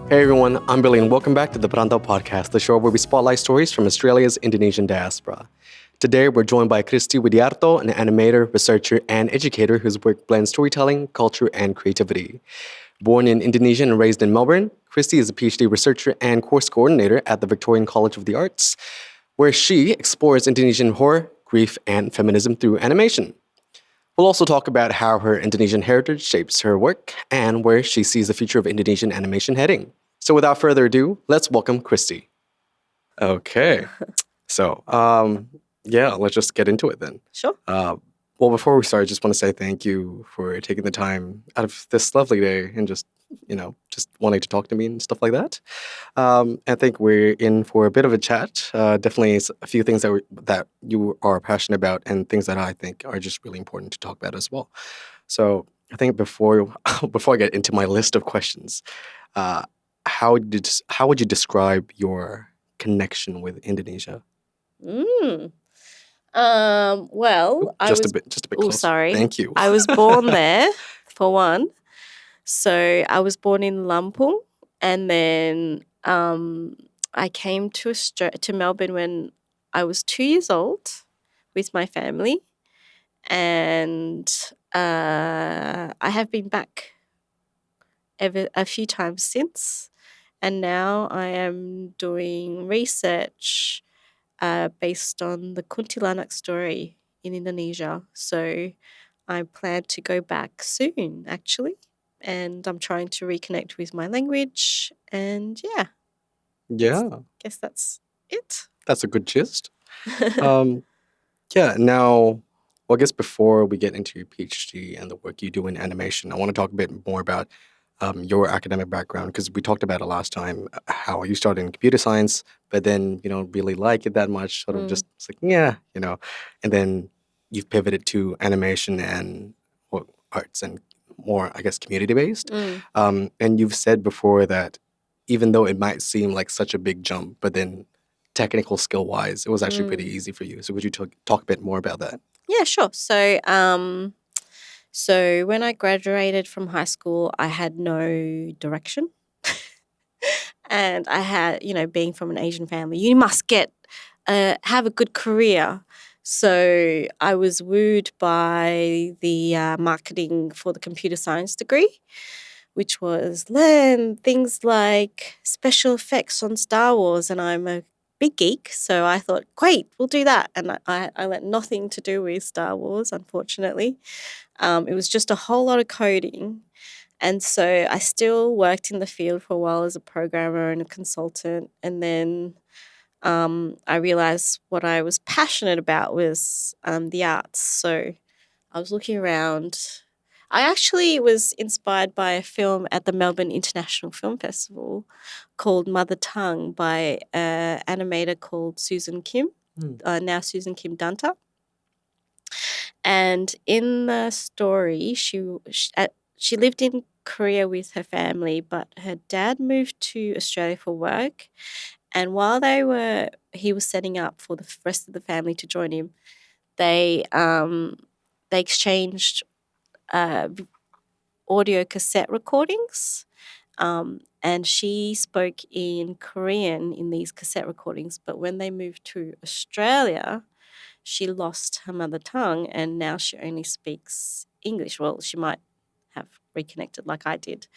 Hey everyone, I'm Billy and welcome back to the Perantau Podcast, the show where we spotlight stories from Australia's Indonesian diaspora. Today we're joined by Christie Widiarto, an animator, researcher, and educator whose work blends storytelling, culture, and creativity. Born in Indonesia and raised in Melbourne, Christie is a PhD researcher and course coordinator at the Victorian College of the Arts, where she explores Indonesian horror, grief, and feminism through animation. We'll also talk about how her Indonesian heritage shapes her work and where she sees the future of Indonesian animation heading. So without further ado, let's welcome Christie. Okay. So, let's just get into it then. Sure. Well, before we start, I just want to say thank you for taking the time out of this lovely day and just wanting to talk to me and stuff like that. I think we're in for a bit of a chat. Definitely a few things that you are passionate about and things that I think are just really important to talk about as well. So I think before I get into my list of questions, how would you describe your connection with Indonesia? Well, I was... Just a bit closer. sorry. Thank you. I was born there, for one. So I was born in Lampung, and then I came to Melbourne when I was 2 years old with my family, and I have been back a few times since, and now I am doing research based on the Kuntilanak story in Indonesia. So I plan to go back soon, actually. And I'm trying to reconnect with my language. And Yeah. I guess that's it. That's a good gist. Now, I guess before we get into your PhD and the work you do in animation, I want to talk a bit more about your academic background, because we talked about it last time, how you started in computer science, but then you don't really like it that much, sort of just, it's like, and then you've pivoted to animation and arts and more, I guess, community-based. And you've said before that even though it might seem like such a big jump, but then technical skill-wise, it was actually pretty easy for you. So would you talk a bit more about that? Yeah, sure. So when I graduated from high school, I had no direction. And I had, being from an Asian family, you must have a good career. So I was wooed by the marketing for the computer science degree, which was learn things like special effects on Star Wars. And I'm a big geek, so I thought, great, we'll do that. And I let nothing to do with Star Wars, unfortunately. It was just a whole lot of coding. And so I still worked in the field for a while as a programmer and a consultant. And then I realized what I was passionate about was the arts. So I was looking around. I actually was inspired by a film at the Melbourne International Film Festival called Mother Tongue by an animator called Susan Kim, now Susan Kim Dunter. And in the story, she lived in Korea with her family, but her dad moved to Australia for work. And while he was setting up for the rest of the family to join him, they exchanged audio cassette recordings. And she spoke in Korean in these cassette recordings. But when they moved to Australia, she lost her mother tongue and now she only speaks English. Well, she might have reconnected like I did.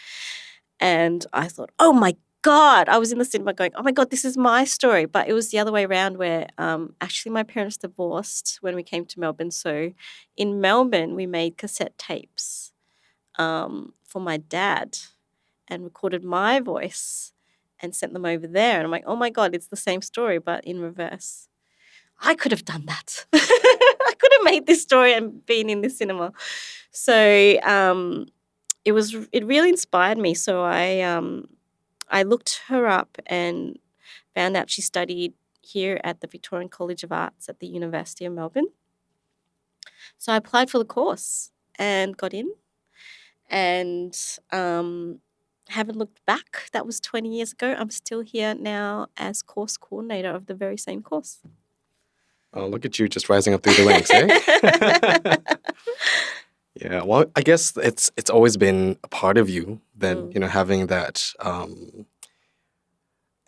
And I thought, oh my God, I was in the cinema going, oh my God, this is my story. But it was the other way around where actually my parents divorced when we came to Melbourne. So in Melbourne, we made cassette tapes for my dad and recorded my voice and sent them over there. And I'm like, oh my God, it's the same story, but in reverse. I could have done that. I could have made this story and been in the cinema. So it really inspired me. So I looked her up and found out she studied here at the Victorian College of Arts at the University of Melbourne. So I applied for the course and got in and haven't looked back. That was 20 years ago. I'm still here now as course coordinator of the very same course. Oh, look at you just rising up through the ranks, eh? Yeah, well, I guess it's always been a part of you that, having that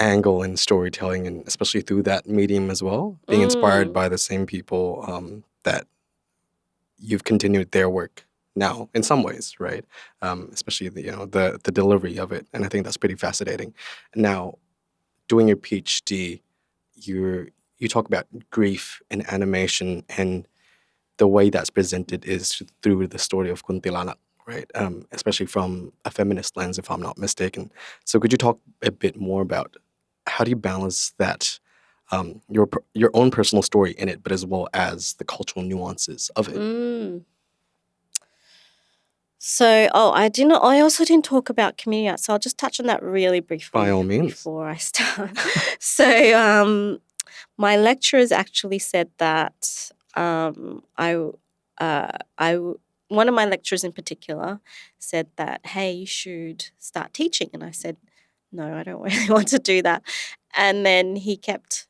angle in storytelling, and especially through that medium as well, being inspired by the same people that you've continued their work now in some ways, right? Especially the delivery of it, and I think that's pretty fascinating. Now, doing your PhD, you talk about grief in animation, and the way that's presented is through the story of Kuntilanak, right? Especially from a feminist lens, if I'm not mistaken. So could you talk a bit more about how do you balance that, your own personal story in it, but as well as the cultural nuances of it? Mm. So, I also didn't talk about community art, so I'll just touch on that really briefly By all means. before I start. So, my lecturers actually said that one of my lecturers in particular said that, hey, you should start teaching. And I said, no, I don't really want to do that. And then he kept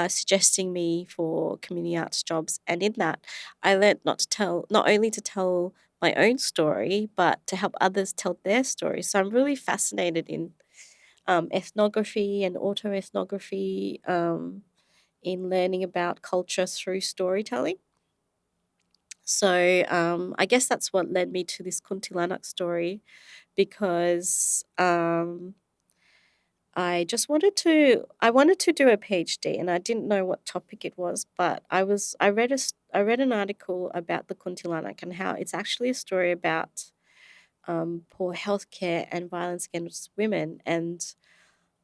suggesting me for community arts jobs. And in that, I learned not only to tell my own story, but to help others tell their story. So I'm really fascinated in ethnography and autoethnography, in learning about culture through storytelling. So I guess that's what led me to this Kuntilanak story, because I wanted to do a PhD, and I didn't know what topic it was, but I read an article about the Kuntilanak and how it's actually a story about poor healthcare and violence against women. And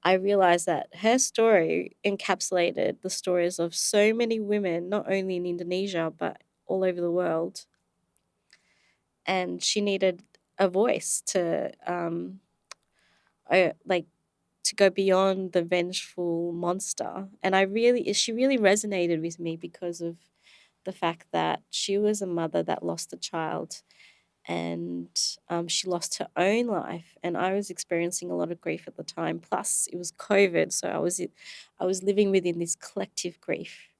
I realized that her story encapsulated the stories of so many women, not only in Indonesia, but all over the world. And she needed a voice to like to go beyond the vengeful monster. And she really resonated with me because of the fact that she was a mother that lost a child, and she lost her own life. And I was experiencing a lot of grief at the time. Plus, it was COVID, so I was living within this collective grief,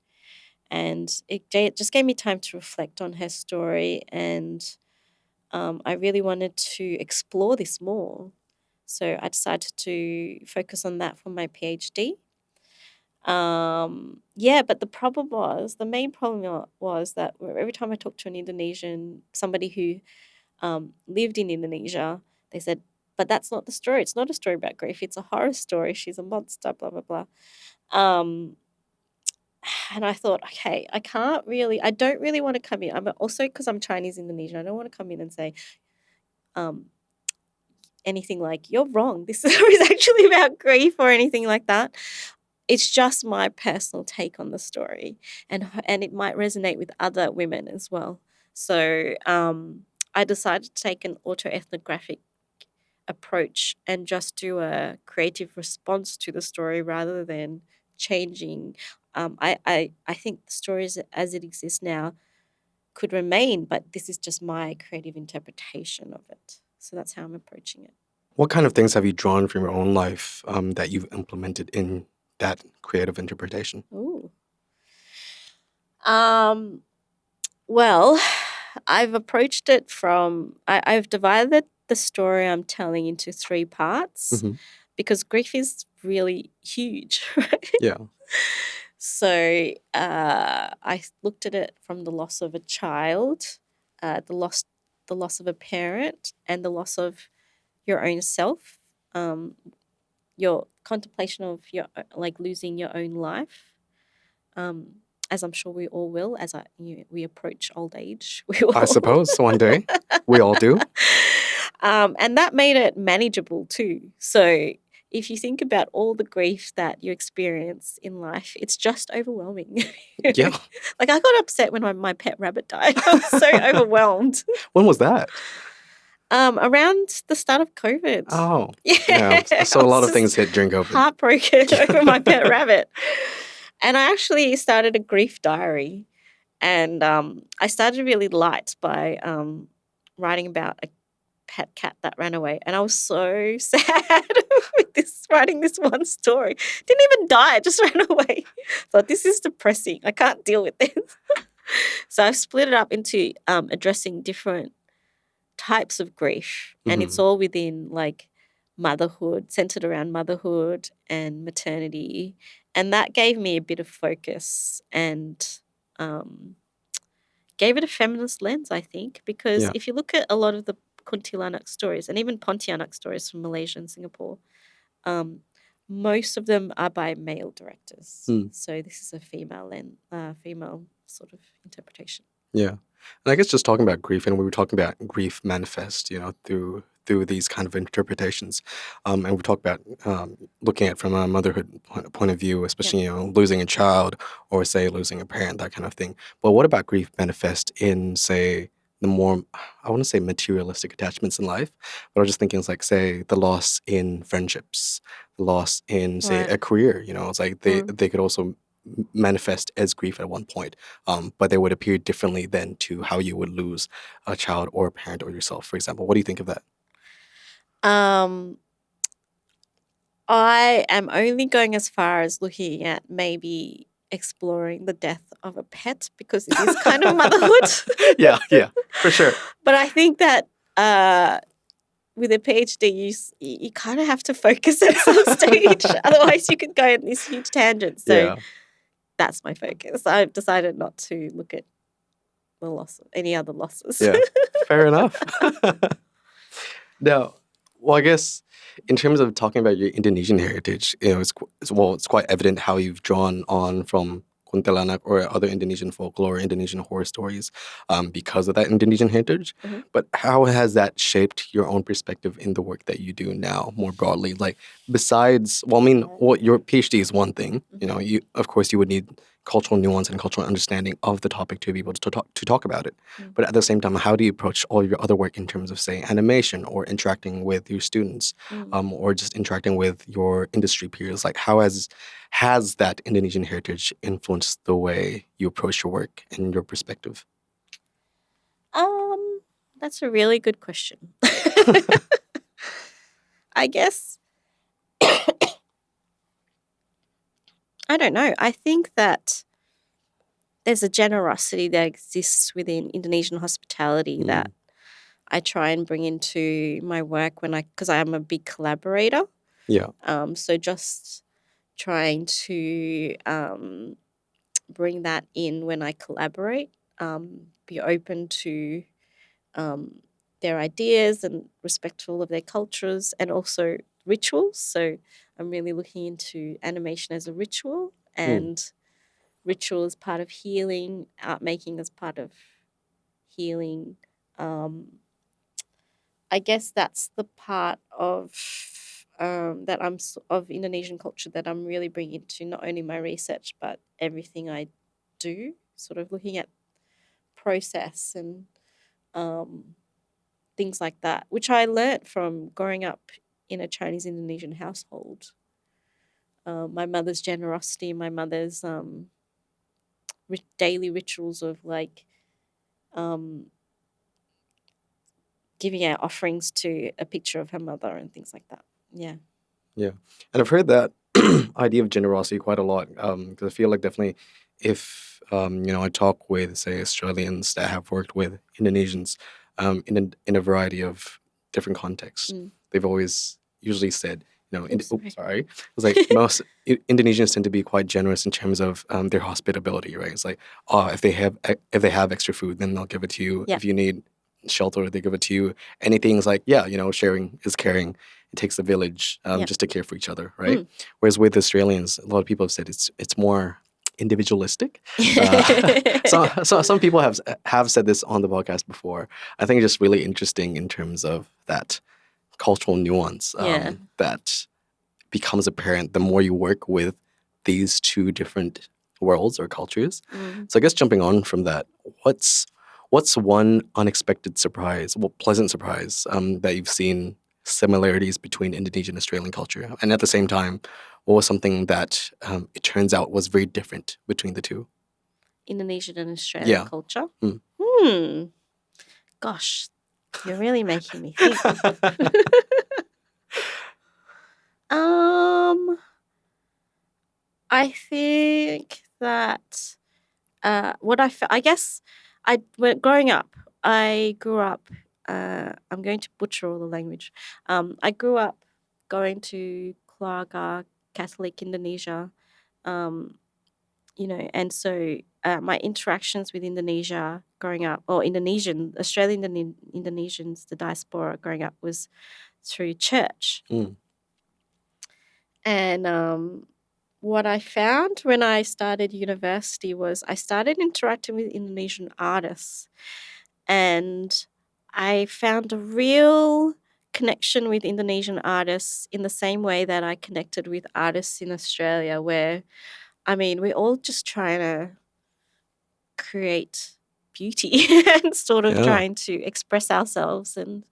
and it just gave me time to reflect on her story. And I really wanted to explore this more. So I decided to focus on that for my PhD. But the main problem was that every time I talked to an Indonesian, somebody who lived in Indonesia, they said, but that's not the story. It's not a story about grief. It's a horror story. She's a monster, blah, blah, blah. And I thought, okay, I don't really want to come in. I'm also, because I'm Chinese Indonesian, I don't want to come in and say, anything like, you're wrong, this story is actually about grief or anything like that. It's just my personal take on the story, and it might resonate with other women as well. So I decided to take an autoethnographic approach and just do a creative response to the story rather than changing. I think the story as it exists now could remain, but this is just my creative interpretation of it. So that's how I'm approaching it. What kind of things have you drawn from your own life that you've implemented in that creative interpretation? Ooh. Well, I've approached it from I've divided the story I'm telling into 3 parts, Mhm. because grief is really huge, right? Yeah. So I looked at it from the loss of a child, the loss of a parent, and the loss of your own self, your contemplation of your losing your own life, as I'm sure we all will as we approach old age. We I will. suppose one day we all do. And that made it manageable too. So if you think about all the grief that you experience in life, it's just overwhelming. Yeah. Like, I got upset when my pet rabbit died. I was so overwhelmed. When was that? Around the start of COVID. Oh. Yeah. So I a lot was of things just hit during COVID. heartbroken over my pet rabbit. And I actually started a grief diary. And I started really light by writing about a pet cat that ran away. And I was so sad with writing this one story. Didn't even die, it just ran away. Thought, this is depressing. I can't deal with this. So I've split it up into addressing different types of grief. And it's all within motherhood, centered around motherhood and maternity. And that gave me a bit of focus and gave it a feminist lens, I think, because Yeah. if you look at a lot of the Kuntilanak stories and even Pontianak stories from Malaysia and Singapore, most of them are by male directors. So this is a female sort of interpretation. Yeah. And I guess just talking about grief, and we were talking about grief manifest, through these kind of interpretations. And we talked about looking at it from a motherhood point of view, especially, losing a child or, say, losing a parent, that kind of thing. But what about grief manifest in, say, the more, I want to say materialistic attachments in life, but I was just thinking it's like, say, the loss in friendships, the loss in, say, a career, it's like they could also manifest as grief at one point, but they would appear differently than to how you would lose a child or a parent or yourself, for example. What do you think of that? I am only going as far as looking at maybe exploring the death of a pet because it is kind of motherhood. Yeah, for sure. But I think that with a PhD, you kind of have to focus at some stage. Otherwise, you could go in this huge tangent. So that's my focus. I've decided not to look at the loss of any other losses. Yeah, fair enough. Now, well, I guess in terms of talking about your Indonesian heritage, it's quite evident how you've drawn on from Kuntilanak or other Indonesian folklore, Indonesian horror stories, because of that Indonesian heritage. But how has that shaped your own perspective in the work that you do now, more broadly? Like, besides, your PhD is one thing. Of course, you would need cultural nuance and cultural understanding of the topic to be able to talk about it. But at the same time, how do you approach all your other work in terms of, say, animation or interacting with your students, or just interacting with your industry peers? Like, how has that Indonesian heritage influenced the way you approach your work and your perspective? That's a really good question. I guess I don't know. I think that there's a generosity that exists within Indonesian hospitality that I try and bring into my work because I am a big collaborator. Yeah. So just trying to bring that in when I collaborate, be open to their ideas and respectful of their cultures and also rituals. So I'm really looking into animation as a ritual and ritual as part of healing, art making as part of healing. I guess that's the part of of Indonesian culture that I'm really bringing to not only my research but everything I do. Sort of looking at process and things like that, which I learnt from growing up in a Chinese Indonesian household. My mother's generosity, my mother's daily rituals of like giving out offerings to a picture of her mother and things like that. Yeah. Yeah. And I've heard that idea of generosity quite a lot, because I feel like definitely if, I talk with, say, Australians that have worked with Indonesians in a variety of different contexts, they've always usually said, sorry. It's like most Indonesians tend to be quite generous in terms of their hospitability, right? It's like, if they have extra food, then they'll give it to you. Yeah. If you need shelter, they give it to you. Anything's like, sharing is caring. It takes a village just to care for each other, right? Whereas with Australians, a lot of people have said it's more individualistic. So some people have said this on the podcast before. I think it's just really interesting in terms of that cultural nuance that becomes apparent the more you work with these two different worlds or cultures. So I guess jumping on from that, what's one unexpected surprise, pleasant surprise that you've seen similarities between Indonesian and Australian culture? And at the same time, what was something that it turns out was very different between the two? Indonesian and Australian culture? Gosh, you're really making me think. I think that growing up, I grew up. I'm going to butcher all the language. I grew up going to keluarga Catholic Indonesia, and so my interactions with Indonesia growing up, or Australian Indonesians, the diaspora growing up, was through church. And what I found when I started university was I started interacting with Indonesian artists, and I found a real connection with Indonesian artists in the same way that I connected with artists in Australia, where, we're all just trying to create beauty and sort of trying to express ourselves, and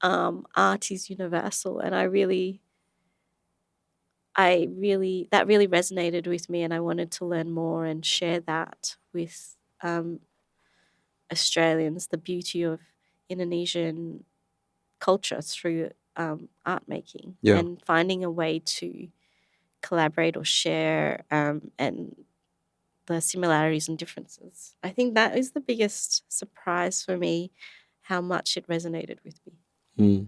art is universal. And that really resonated with me, and I wanted to learn more and share that with Australians, the beauty of Indonesian culture through art making, and finding a way to collaborate or share, and the similarities and differences. I think that is the biggest surprise for me, how much it resonated with me.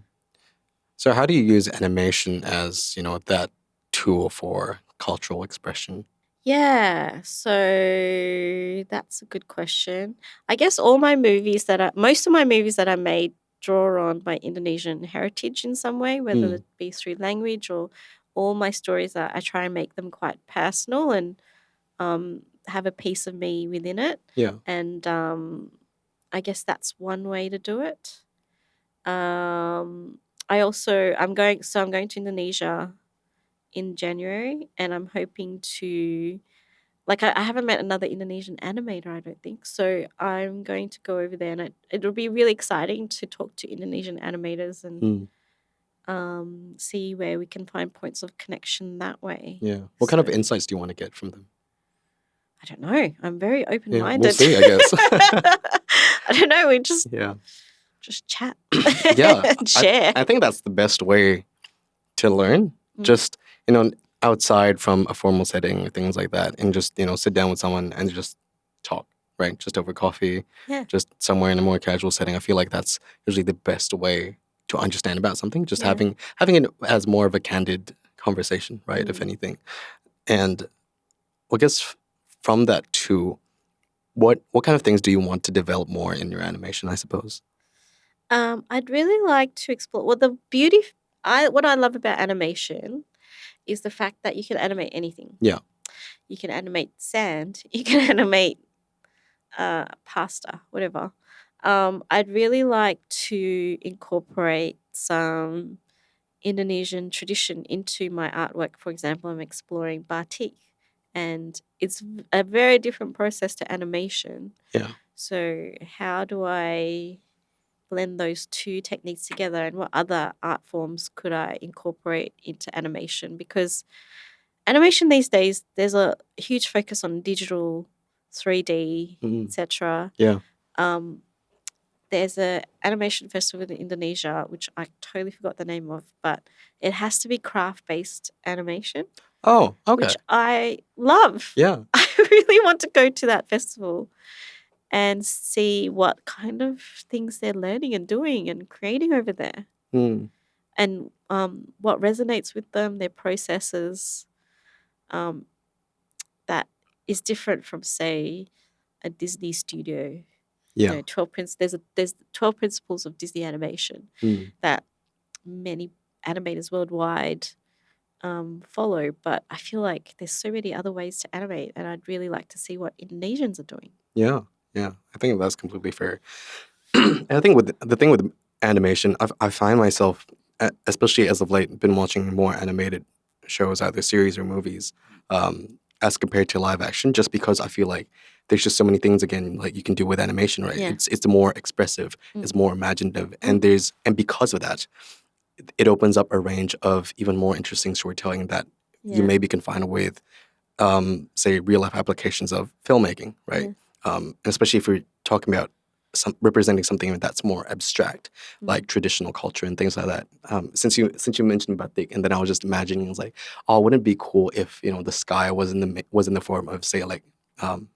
So how do you use animation as, that tool for cultural expression? Yeah, so that's a good question. I guess most of my movies that I made draw on my Indonesian heritage in some way, whether it be through language, or all my stories I try and make them quite personal and have a piece of me within it. Yeah. And I guess that's one way to do it. I'm going to Indonesia in January, and I'm hoping to, I haven't met another Indonesian animator, I don't think. So I'm going to go over there, and it'll be really exciting to talk to Indonesian animators and see where we can find points of connection that way. Yeah. What kind of insights do you want to get from them? I don't know. I'm very open-minded. We'll see, I guess. I don't know. We just chat and share. I think that's the best way to learn. Just, outside from a formal setting, things like that, and just, sit down with someone and just talk, right? Just over coffee, just somewhere in a more casual setting. I feel like that's usually the best way to understand about something, just having it as more of a candid conversation, right, if anything. And I guess from that too, what kind of things do you want to develop more in your animation, I suppose? I'd really like to explore, what I love about animation is the fact that you can animate anything. Yeah. You can animate sand. You can animate pasta, whatever. I'd really like to incorporate some Indonesian tradition into my artwork. For example, I'm exploring batik, and it's a very different process to animation. Yeah. So how do I blend those two techniques together, and what other art forms could I incorporate into animation? Because animation these days, there's a huge focus on digital, 3D, etc. Yeah. There's an animation festival in Indonesia, which I totally forgot the name of, but it has to be craft-based animation. Oh, okay. Which I love. Yeah. I really want to go to that festival and see what kind of things they're learning and doing and creating over there. And what resonates with them, their processes, that is different from, say, a Disney studio. Yeah. 12 there's 12 principles of Disney animation that many animators worldwide follow, but I feel like there's so many other ways to animate, and I'd really like to see what Indonesians are doing. Yeah. I think that's completely fair. And I think the thing with animation, I find myself, especially as of late, been watching more animated shows, either series or movies, as compared to live action, just because I feel like there's just so many things, again, like you can do with animation, right? Yeah. It's more expressive, it's more imaginative, and because of that, it opens up a range of even more interesting storytelling that you maybe can find with, say, real life applications of filmmaking, right? And especially if you're talking about representing something that's more abstract, like traditional culture and things like that. Since you mentioned batik, and then I was just imagining, I was like, oh, wouldn't it be cool if the sky was in the form of, say, like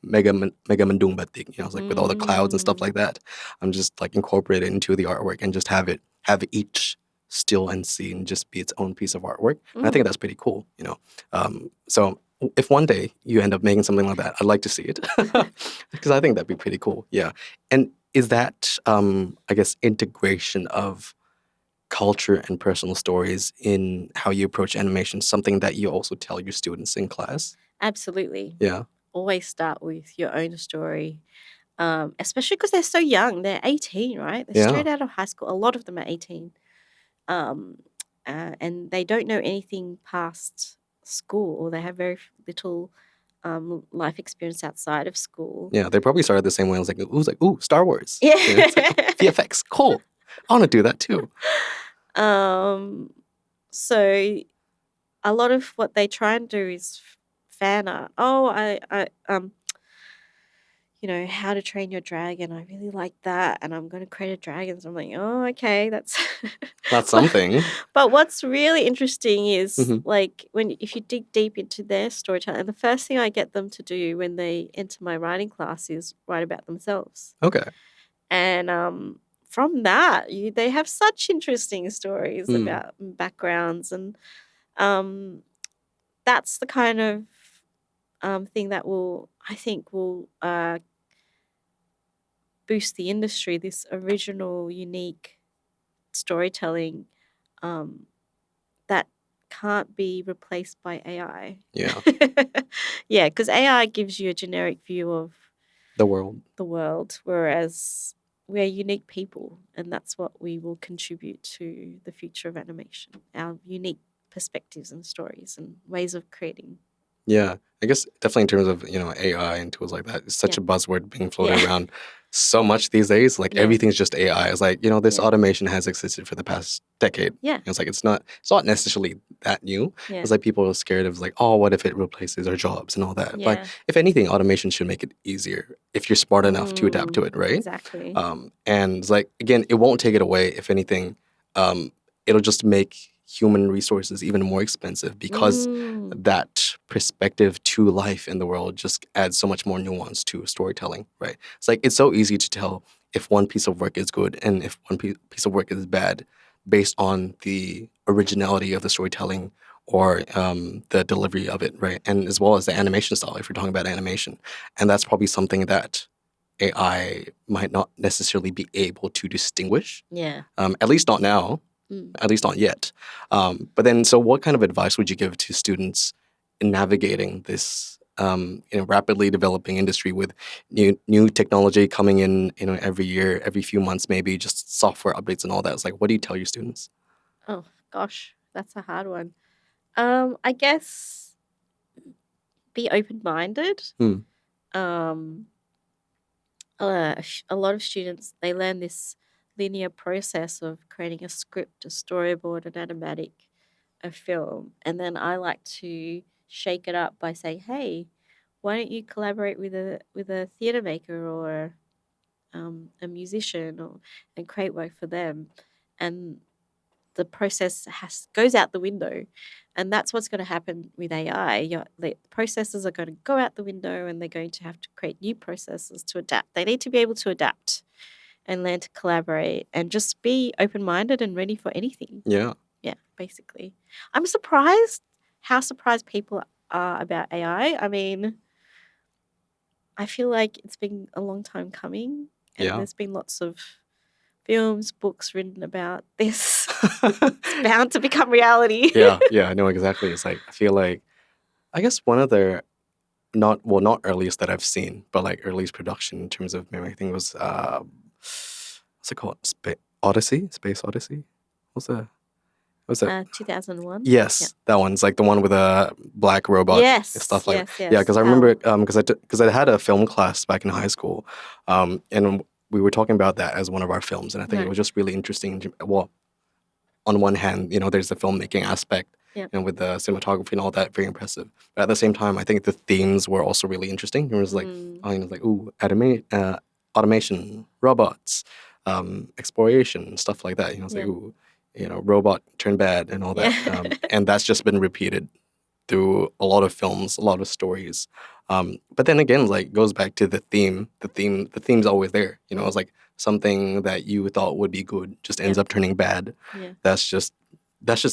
mega mendung batik, it's like with all the clouds and stuff like that. I'm just like incorporate it into the artwork and just have each still and scene just be its own piece of artwork. And I think that's pretty cool, you know. So if one day you end up making something like that, I'd like to see it because I think that'd be pretty cool. Yeah. And is that, I guess, integration of culture and personal stories in how you approach animation something that you also tell your students in class? Absolutely. Yeah. Always start with your own story, especially because they're so young. They're 18, right? They're Yeah. straight out of high school. A lot of them are 18. And they don't know anything past school, or they have very little life experience outside of school. Yeah. They probably started the same way. I was like, ooh, Star Wars. Yeah. You know, it's like, oh, VFX, cool. I want to do that too. So a lot of what they try and do is fan art. Oh, How to Train Your Dragon. I really like that, and I'm going to create a dragon. So I'm like, oh, okay, that's That's something. But what's really interesting is Mhm. like if you dig deep into their storytelling, and the first thing I get them to do when they enter my writing class is write about themselves. Okay. And from that, they have such interesting stories Mm. about backgrounds, and that's the kind of thing that I think will boost the industry. This original, unique storytelling that can't be replaced by AI. Yeah. Yeah, because AI gives you a generic view of The world. the world, whereas we're unique people, and that's what we will contribute to the future of animation, our unique perspectives and stories and ways of creating. Yeah, I guess definitely in terms of, AI and tools like that, it's such Yeah. a buzzword being floated Yeah. around so much these days. Like Yeah. everything's just AI. It's like, this Yeah. automation has existed for the past decade. Yeah. It's like it's not necessarily that new. Yeah. It's like people are scared of like, oh, what if it replaces our jobs and all that. But Yeah. if anything, automation should make it easier if you're smart enough to adapt to it, right? Exactly. And it's like, again, it won't take it away. If anything, it'll just make human resources even more expensive because that perspective to life in the world just adds so much more nuance to storytelling, right? It's like it's so easy to tell if one piece of work is good and if one piece of work is bad based on the originality of the storytelling or the delivery of it, right? And as well as the animation style, if you're talking about animation. And that's probably something that AI might not necessarily be able to distinguish, Yeah. at least not now. At least not yet. But then, so what kind of advice would you give to students in navigating this rapidly developing industry with new technology coming in, every year, every few months, maybe just software updates and all that? It's like, what do you tell your students? Oh gosh, that's a hard one. I guess be open-minded. Hmm. A lot of students, they learn this linear process of creating a script, a storyboard, an animatic, a film, and then I like to shake it up by saying, "Hey, why don't you collaborate with a theater maker or a musician and create work for them?" And the process goes out the window, and that's what's going to happen with AI. The processes are going to go out the window, and they're going to have to create new processes to adapt. They need to be able to adapt and learn to collaborate and just be open-minded and ready for anything. Yeah. Yeah, basically. I'm surprised how surprised people are about AI. I mean, I feel like it's been a long time coming, and Yeah. there's been lots of films, books written about this. It's bound to become reality. Yeah, I know exactly. It's like I feel like I guess one of the not earliest that I've seen, but like earliest production in terms of maybe I think it was what's it called? Space Odyssey. What's that? 2001. Yes, that one's like the one with a black robot and stuff like that. Yeah, because I remember because I had a film class back in high school, and we were talking about that as one of our films, and I think it was just really interesting. Well, on one hand, there's the filmmaking aspect, with the cinematography and all that, very impressive. But at the same time, I think the themes were also really interesting. It was like, automation, robots, exploration, stuff like that. It's like, robot turned bad and all that. And that's just been repeated through a lot of films, a lot of stories. But then again, like goes back to the theme. The theme's always there. You know, it's like something that you thought would be good just ends Yeah. up turning bad. Yeah. That's just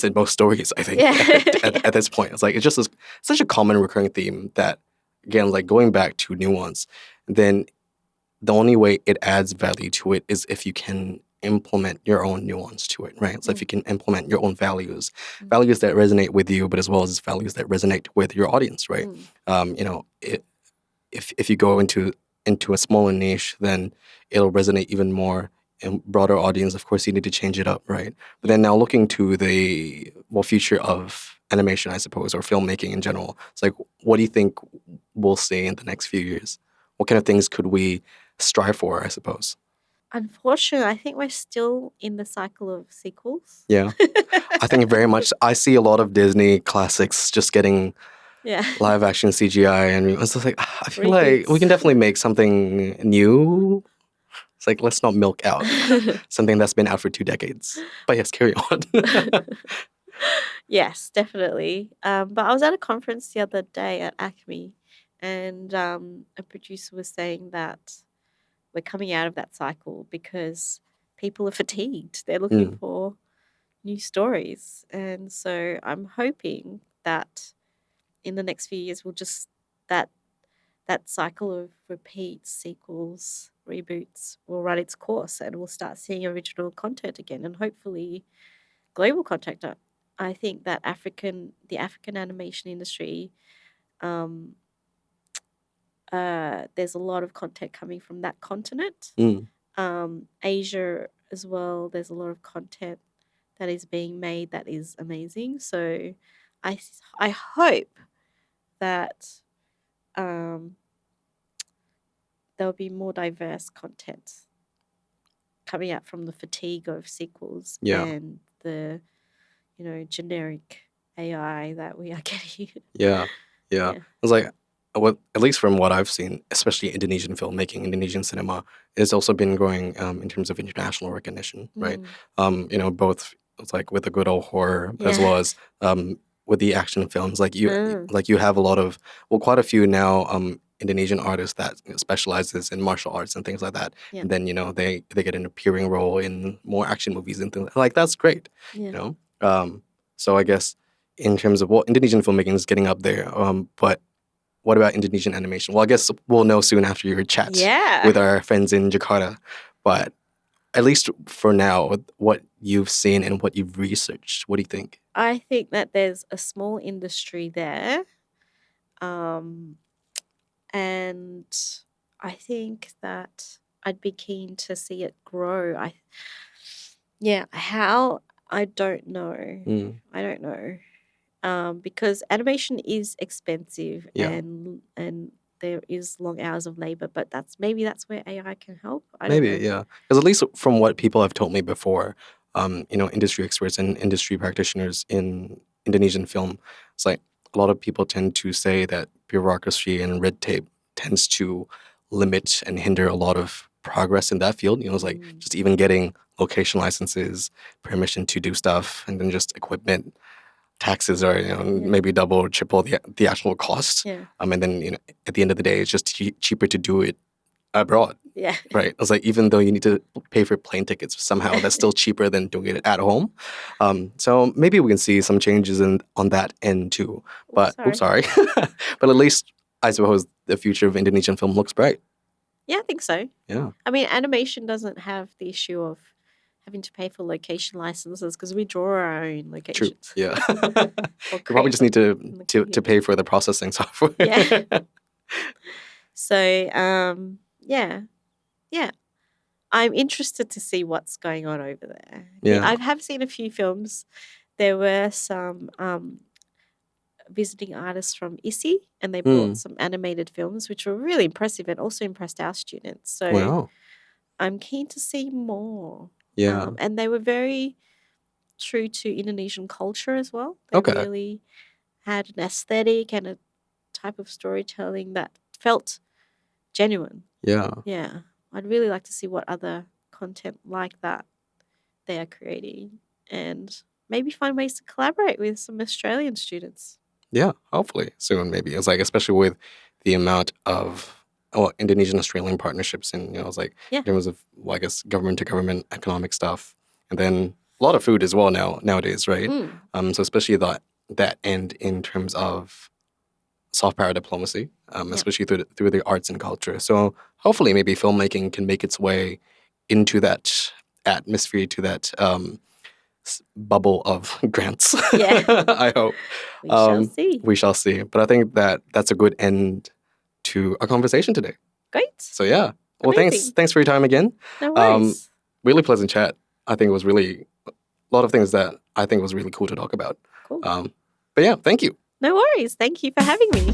in most stories, I think. Yeah. At this point, it's like it's just such a common recurring theme that, again, like going back to nuance, then the only way it adds value to it is if you can implement your own nuance to it, right? So if you can implement your own values, values that resonate with you, but as well as values that resonate with your audience, right? You know, if you go into a smaller niche, then it'll resonate even more. And broader audience, of course, you need to change it up, right? But then now looking to the future of animation, I suppose, or filmmaking in general, it's like, what do you think we'll see in the next few years? What kind of things could we strive for, I suppose? Unfortunately, I think we're still in the cycle of sequels. Yeah. I think very much, I see a lot of Disney classics just getting Yeah. live action CGI, and it's just like, I feel like we Reboots. can definitely make something new. It's like, let's not milk out something that's been out for 2 decades. But yes, carry on. Yes, definitely. But I was at a conference the other day at Acme, and a producer was saying that we're coming out of that cycle because people are fatigued. They're looking for new stories. And so I'm hoping that in the next few years we'll just that cycle of repeats, sequels, reboots will run its course, and we'll start seeing original content again, and hopefully global content. I think that the African animation industry, there's a lot of content coming from that continent. Asia as well, there's a lot of content that is being made that is amazing. So I hope that there'll be more diverse content coming out from the fatigue of sequels and the generic AI that we are getting. Yeah. It's like, at least from what I've seen, especially Indonesian filmmaking, Indonesian cinema, it's also been growing in terms of international recognition, right? You know, both it's like with the good old horror as well as with the action films. Like you have a lot of, quite a few now Indonesian artists that specializes in martial arts and things like that. And then, you know, they get an appearing role in more action movies and things like that's great. You know, so I guess in terms of Indonesian filmmaking is getting up there, but what about Indonesian animation? Well, I guess we'll know soon after your chat with our friends in Jakarta. But at least for now, what you've seen and what you've researched, what do you think? I think that there's a small industry there. And I think that I'd be keen to see it grow. How? I don't know. I don't know. Because animation is expensive and there is long hours of labor, but maybe that's where AI can help. I don't know. Yeah. Because at least from what people have told me before, you know, industry experts and industry practitioners in Indonesian film, it's like a lot of people tend to say that bureaucracy and red tape tends to limit and hinder a lot of progress in that field. You know, it's like just even getting location licenses, permission to do stuff, and then just equipment. Taxes are, you know, maybe double or triple the actual cost. And then, you know, at the end of the day, it's just cheaper to do it abroad. Yeah. Right. It's like, even though you need to pay for plane tickets, somehow that's still cheaper than doing it at home. So maybe we can see some changes on that end too. But sorry. But at least I suppose the future of Indonesian film looks bright. Yeah, I think so. Yeah. I mean, animation doesn't have the issue of having to pay for location licenses because we draw our own locations. True. Yeah. You probably just need to pay for the processing software. Yeah. So, yeah. I'm interested to see what's going on over there. Yeah. I have seen a few films. There were some visiting artists from ISI, and they brought some animated films, which were really impressive and also impressed our students. So I'm keen to see more. Yeah. And they were very true to Indonesian culture as well. They really had an aesthetic and a type of storytelling that felt genuine. Yeah. I'd really like to see what other content like that they are creating and maybe find ways to collaborate with some Australian students. Yeah, hopefully soon, maybe. It's like, especially with the amount of Indonesian Australian partnerships, and it's like in terms of, well, I guess, government to government economic stuff, and then a lot of food as well nowadays, right? So especially that end in terms of soft power diplomacy, especially through the arts and culture. So hopefully, maybe filmmaking can make its way into that atmosphere, to that bubble of grants. Yeah. I hope. We shall see. We shall see. But I think that's a good end to our conversation today. Great. So yeah. Well, Amazing. thanks for your time again. No worries. Really pleasant chat. I think it was really a lot of things that I think was really cool to talk about. Cool. But yeah, thank you. No worries. Thank you for having me.